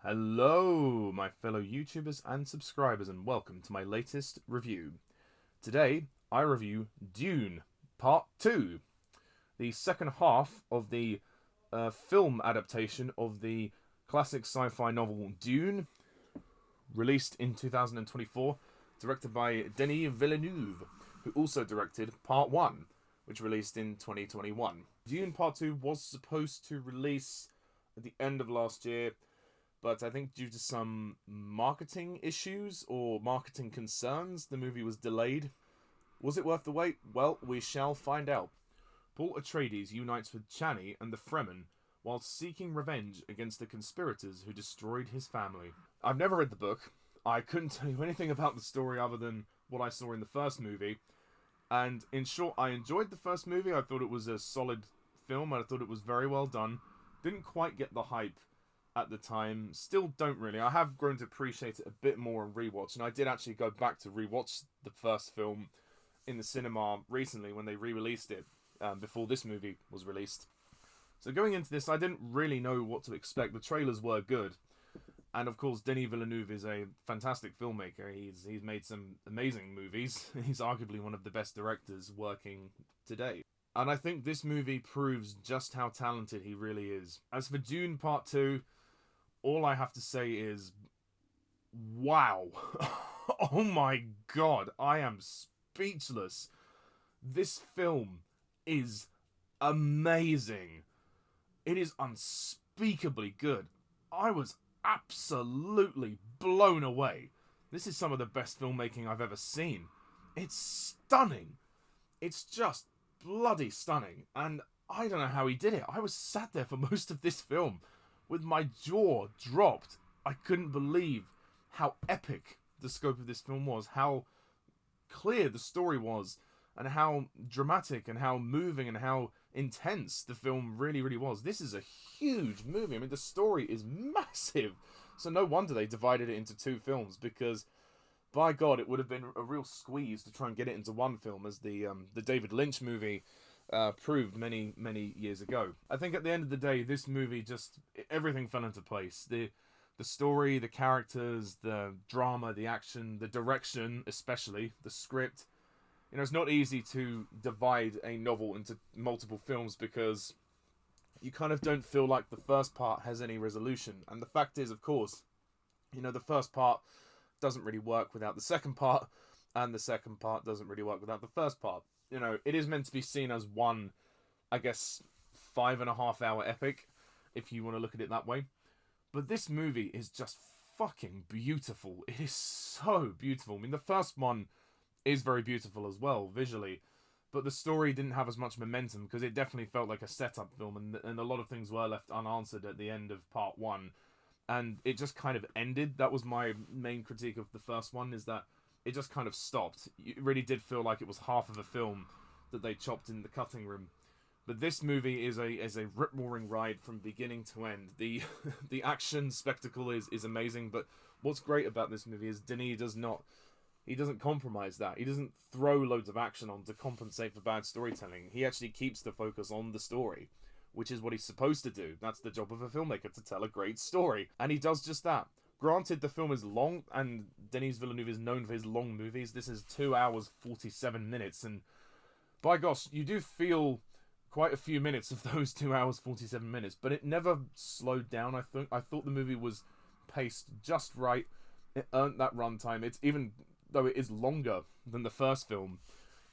Hello, my fellow YouTubers and subscribers, and welcome to my latest review. Today, I review Dune Part 2, the second half of the film adaptation of the classic sci-fi novel Dune, released in 2024, directed by Denis Villenueve, who also directed Part 1, which released in 2021. Dune Part 2 was supposed to release at the end of last year, but I think due to some marketing issues or marketing concerns, the movie was delayed. Was it worth the wait? Well, we shall find out. Paul Atreides unites with Chani and the Fremen while seeking revenge against the conspirators who destroyed his family. I've never read the book. I couldn't tell you anything about the story other than what I saw in the first movie. And in short, I enjoyed the first movie. I thought it was a solid film. I thought it was very well done. Didn't quite get the hype at the time. Still don't really. I have grown to appreciate it a bit more on rewatch, and I did actually go back to rewatch the first film in the cinema recently when they re-released it before this movie was released. So going into this, I didn't really know what to expect. The trailers were good, and of course Denis Villeneuve is a fantastic filmmaker. He's made some amazing movies. He's arguably one of the best directors working today. And I think this movie proves just how talented he really is. As for Dune Part 2, all I have to say is, wow. Oh my god, I am speechless. This film is amazing. It is unspeakably good. I was absolutely blown away. This is some of the best filmmaking I've ever seen. It's stunning. It's just bloody stunning. And I don't know how he did it. I was sat there for most of this film with my jaw dropped. I couldn't believe how epic the scope of this film was, how clear the story was, and how dramatic and how moving and how intense the film really, really was. This is a huge movie. I mean, the story is massive. So no wonder they divided it into two films, because by God, it would have been a real squeeze to try and get it into one film, as the David Lynch movie proved many years ago. I think at the end of the day, this movie just, everything fell into place. The story, the characters, the drama, the action, the direction, especially the script. You know, it's not easy to divide a novel into multiple films because you kind of don't feel like the first part has any resolution. And the fact is, of course, you know, the first part doesn't really work without the second part, and the second part doesn't really work without the first part. You know, it is meant to be seen as one, I guess, 5.5 hour epic, if you want to look at it that way. But this movie is just fucking beautiful. It is so beautiful. I mean, the first one is very beautiful as well, visually. But the story didn't have as much momentum, because it definitely felt like a setup film, and a lot of things were left unanswered at the end of part one. And it just kind of ended. That was my main critique of the first one, is that it just kind of stopped. It really did feel like it was half of a film that they chopped in the cutting room. But this movie is a rip-roaring ride from beginning to end. The the action spectacle is amazing, but what's great about this movie is Denis doesn't compromise that. He doesn't throw loads of action on to compensate for bad storytelling. He actually keeps the focus on the story, which is what he's supposed to do. That's the job of a filmmaker, to tell a great story. And he does just that. Granted, the film is long, and Denis Villeneuve is known for his long movies. This is 2 hours, 47 minutes, and by gosh, you do feel quite a few minutes of those 2 hours, 47 minutes, but it never slowed down, I think. I thought the movie was paced just right. It earned that runtime. It's, even though it is longer than the first film,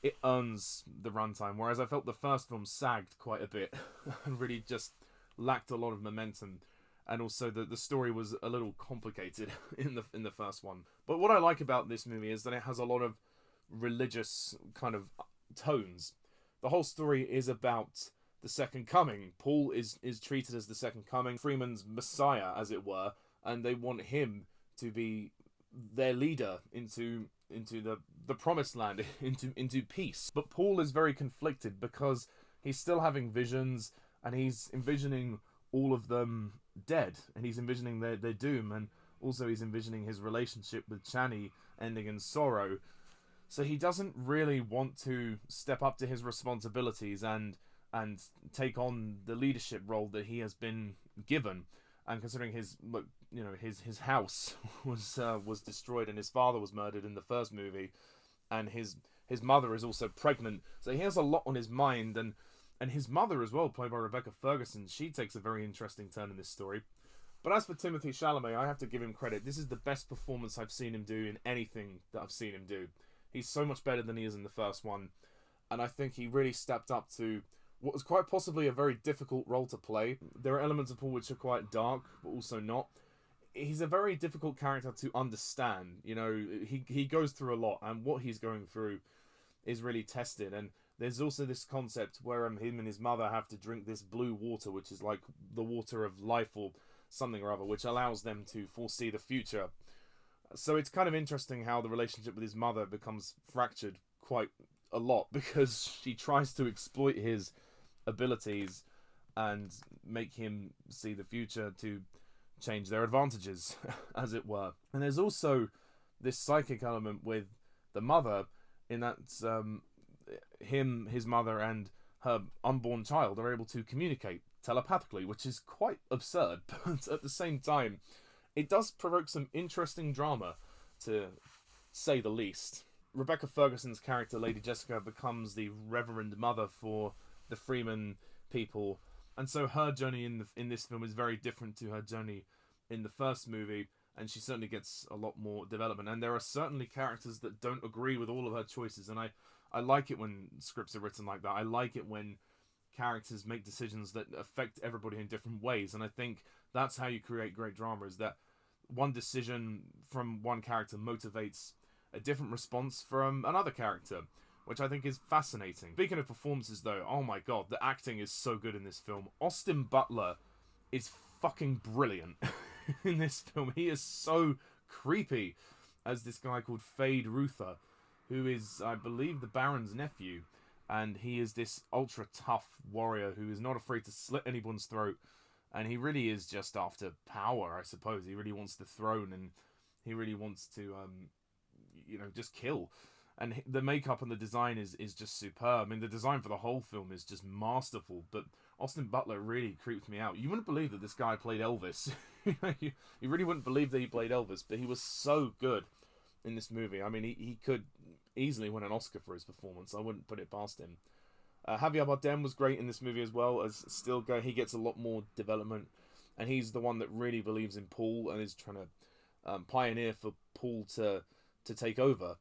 it earns the runtime, whereas I felt the first film sagged quite a bit and really just lacked a lot of momentum. And also the story was a little complicated in the first one. But what I like about this movie is that it has a lot of religious kind of tones. The whole story is about the second coming. Paul is treated as the second coming, Freeman's messiah, as it were, and they want him to be their leader into the promised land, into peace. But Paul is very conflicted because he's still having visions, and he's envisioning all of them dead, and he's envisioning their doom, and also he's envisioning his relationship with Chani ending in sorrow. So he doesn't really want to step up to his responsibilities and take on the leadership role that he has been given. And considering his house was destroyed and his father was murdered in the first movie, and his mother is also pregnant, so he has a lot on his mind. And his mother as well, played by Rebecca Ferguson, she takes a very interesting turn in this story. But as for Timothe Chalamet, I have to give him credit. This is the best performance I've seen him do in anything that I've seen him do. He's so much better than he is in the first one, and I think he really stepped up to what was quite possibly a very difficult role to play. There are elements of Paul which are quite dark, but also not. He's a very difficult character to understand. You know, he goes through a lot, and what he's going through is really tested. And there's also this concept where him and his mother have to drink this blue water, which is like the water of life or something or other, which allows them to foresee the future. So it's kind of interesting how the relationship with his mother becomes fractured quite a lot, because she tries to exploit his abilities and make him see the future to change their advantages, as it were. And there's also this psychic element with the mother, in that his mother and her unborn child are able to communicate telepathically, which is quite absurd, but at the same time, it does provoke some interesting drama, to say the least. Rebecca Ferguson's character, Lady Jessica, becomes the reverend mother for the Freeman people, and so her journey in this film is very different to her journey in the first movie, and she certainly gets a lot more development. And there are certainly characters that don't agree with all of her choices, and I like it when scripts are written like that. I like it when characters make decisions that affect everybody in different ways, and I think that's how you create great drama, is that one decision from one character motivates a different response from another character, which I think is fascinating. Speaking of performances though, oh my god, the acting is so good in this film. Austin Butler is fucking brilliant in this film. He is so creepy as this guy called Fade Ruther, who is, I believe, the Baron's nephew, and he is this ultra tough warrior who is not afraid to slit anyone's throat, and he really is just after power, I suppose. He really wants the throne, and he really wants to just kill. And the makeup and the design is just superb. I mean, the design for the whole film is just masterful, but Austin Butler really creeped me out. You wouldn't believe that this guy played Elvis. you really wouldn't believe that he played Elvis, but he was so good in this movie. I mean, he could easily win an Oscar for his performance. I wouldn't put it past him. Javier Bardem was great in this movie as well. As Stilgar, he gets a lot more development, and he's the one that really believes in Paul and is trying to pioneer for Paul to take over.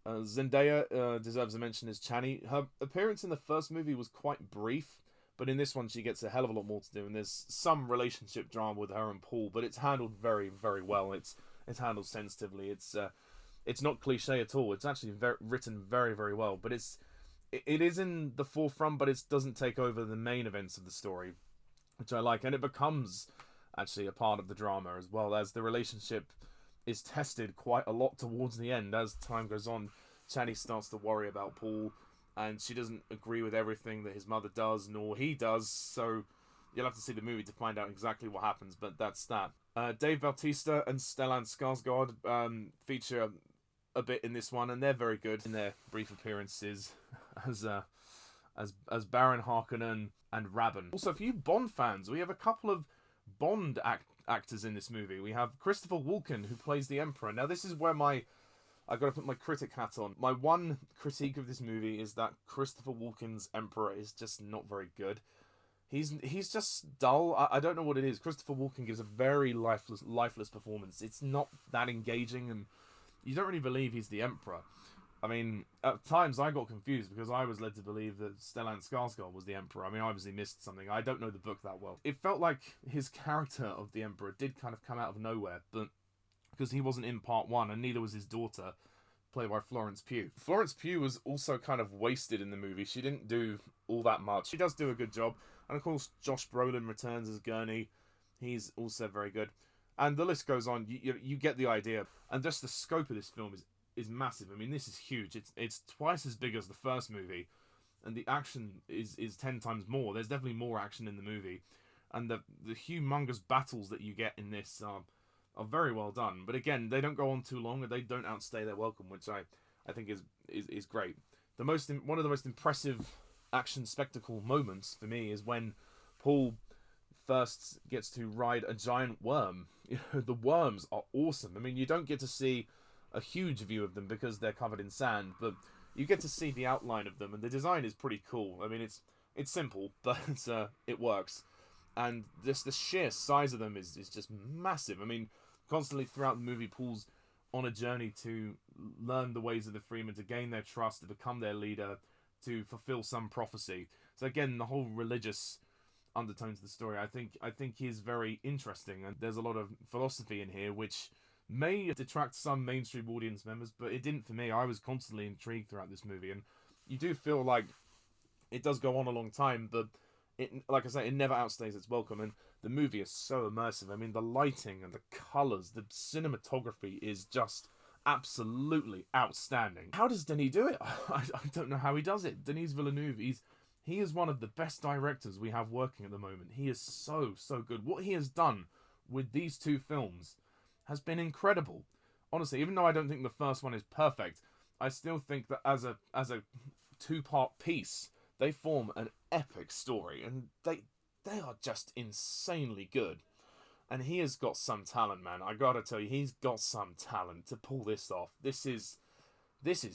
Zendaya deserves a mention as Chani. Her appearance in the first movie was quite brief, but in this one she gets a hell of a lot more to do, and there's some relationship drama with her and Paul, but it's handled very, very well. It's handled sensitively. It's not cliche at all. It's actually written very, very well, but it is in the forefront, but it doesn't take over the main events of the story, which I like, and it becomes actually a part of the drama as well, as the relationship is tested quite a lot towards the end. As time goes on, Chani starts to worry about Paul, and she doesn't agree with everything that his mother does, nor he does, so you'll have to see the movie to find out exactly what happens, but that's that. Dave Bautista and Stellan Skarsgard feature a bit in this one, and they're very good in their brief appearances as Baron Harkonnen and Rabban. Also, for you Bond fans, we have a couple of Bond actors in this movie. We have Christopher Walken, who plays the Emperor. Now, this is where I've got to put my critic hat on. My one critique of this movie is that Christopher Walken's Emperor is just not very good. He's just dull. I don't know what it is. Christopher Walken gives a very lifeless performance. It's not that engaging, and you don't really believe he's the Emperor. I mean, at times I got confused because I was led to believe that Stellan Skarsgård was the Emperor. I mean, I obviously missed something. I don't know the book that well. It felt like his character of the Emperor did kind of come out of nowhere, but because he wasn't in part one, and neither was his daughter, played by Florence Pugh. Florence Pugh was also kind of wasted in the movie. She didn't do all that much. She does do a good job. And of course, Josh Brolin returns as Gurney. He's also very good. And the list goes on. You get the idea. And just the scope of this film is massive. I mean, this is huge. It's twice as big as the first movie, and the action is 10 times more. There's definitely more action in the movie, and the humongous battles that you get in this are very well done. But again, they don't go on too long, and they don't outstay their welcome, which I think is great. One of the most impressive action spectacle moments for me is when Paul first gets to ride a giant worm. You know, the worms are awesome. I mean, you don't get to see a huge view of them because they're covered in sand, but you get to see the outline of them, and the design is pretty cool. I mean, it's simple, but it works. And just the sheer size of them is just massive. I mean, constantly throughout the movie, Paul's on a journey to learn the ways of the Freemen, to gain their trust, to become their leader, to fulfill some prophecy. So again, the whole religious undertones of the story, I think is very interesting, and there's a lot of philosophy in here, which may detract some mainstream audience members, but it didn't for me. I was constantly intrigued throughout this movie, and you do feel like it does go on a long time, but it, like I say, it never outstays its welcome, and the movie is so immersive. I mean, the lighting and the colours, the cinematography is just absolutely outstanding. How does Denis do it? I don't know how he does it. Denis Villeneuve, he is one of the best directors we have working at the moment. He is so good. What he has done with these two films has been incredible. Honestly, even though I don't think the first one is perfect, I still think that as a two-part piece, they form an epic story, and they are just insanely good. And he has got some talent, man. I gotta tell you, he's got some talent to pull this off. This is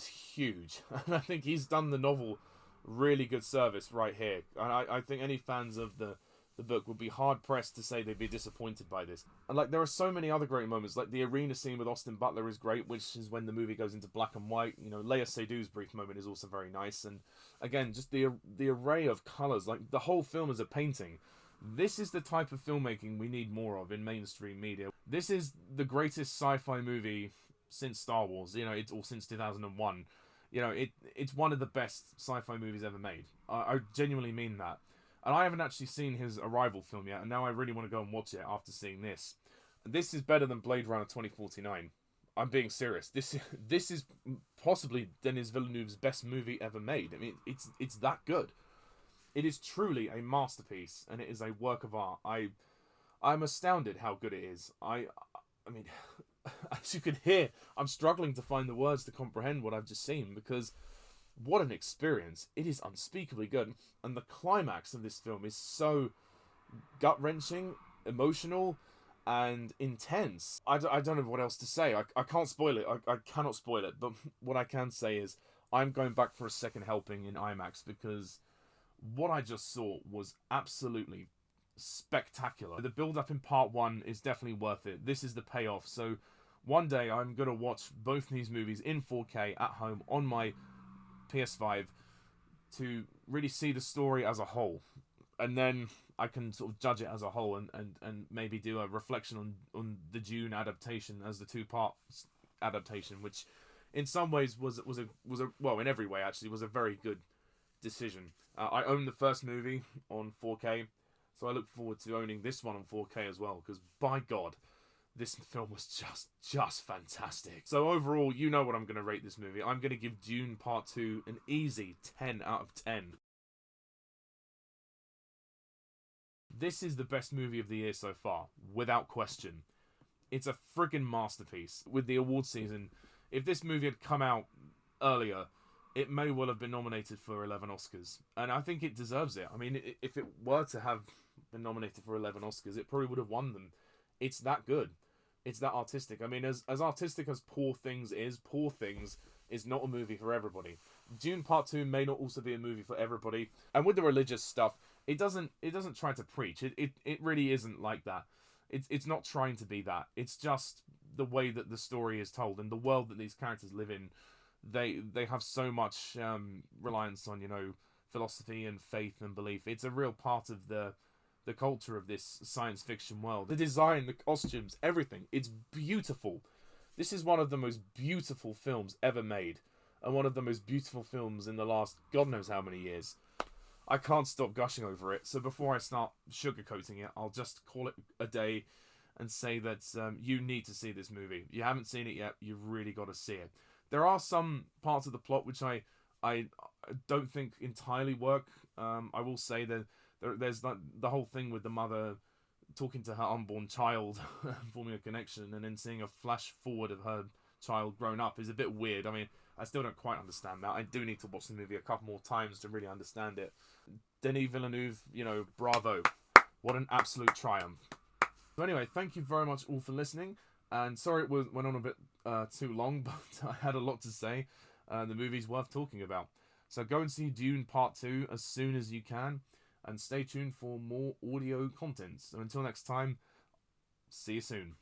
huge, and I think he's done the novel really good service right here. And I think any fans of the book would be hard pressed to say they'd be disappointed by this. And like, there are so many other great moments, like the arena scene with Austin Butler is great, which is when the movie goes into black and white. You know, Leia Seydoux' brief moment is also very nice, and again, just the array of colors, like the whole film is a painting. This is the type of filmmaking we need more of in mainstream media. This is the greatest sci-fi movie since Star Wars, you know, or since 2001. You know, it's one of the best sci-fi movies ever made. I genuinely mean that. And I haven't actually seen his Arrival film yet, and now I really want to go and watch it after seeing this. This is better than Blade Runner 2049. I'm being serious. This is possibly Denis Villeneuve's best movie ever made. I mean, it's that good. It is truly a masterpiece, and it is a work of art. I'm astounded how good it is. I mean, as you can hear, I'm struggling to find the words to comprehend what I've just seen, because what an experience. It is unspeakably good. And the climax of this film is so gut-wrenching, emotional, and intense. I don't know what else to say. I can't spoil it. I cannot spoil it. But what I can say is I'm going back for a second helping in IMAX, because what I just saw was absolutely spectacular. The build-up in part one is definitely worth it. This is the payoff. So one day I'm going to watch both these movies in 4K at home on my PS5 to really see the story as a whole, and then I can sort of judge it as a whole, and maybe do a reflection on the Dune adaptation as the two-part adaptation, which in some ways was a well, in every way actually was a very good decision. I own the first movie on 4K, so I look forward to owning this one on 4K as well, because by God, this film was just fantastic. So overall, you know what I'm going to rate this movie. I'm going to give Dune Part 2 an easy 10 out of 10. This is the best movie of the year so far, without question. It's a friggin' masterpiece. With the award season, if this movie had come out earlier, it may well have been nominated for 11 Oscars. And I think it deserves it. I mean, if it were to have been nominated for 11 Oscars, it probably would have won them. It's that good. It's that artistic. I mean, as artistic as Poor Things is not a movie for everybody. Dune Part 2 may not also be a movie for everybody. And with the religious stuff, it doesn't try to preach. It really isn't like that. It's not trying to be that. It's just the way that the story is told and the world that these characters live in. They have so much reliance on, you know, philosophy and faith and belief. It's a real part of the culture of this science fiction world. The design, the costumes, everything. It's beautiful. This is one of the most beautiful films ever made, and one of the most beautiful films in the last God knows how many years. I can't stop gushing over it, so before I start sugarcoating it, I'll just call it a day and say that you need to see this movie. If you haven't seen it yet, you've really got to see it. There are some parts of the plot which I don't think entirely work. I will say that there's the whole thing with the mother talking to her unborn child, forming a connection, and then seeing a flash forward of her child grown up is a bit weird. I mean, I still don't quite understand that. I do need to watch the movie a couple more times to really understand it. Denis Villeneuve, you know, bravo. What an absolute triumph. So anyway, thank you very much all for listening. And sorry it went on a bit too long, but I had a lot to say. The movie's worth talking about. So go and see Dune Part 2 as soon as you can. And stay tuned for more audio content. So until next time, see you soon.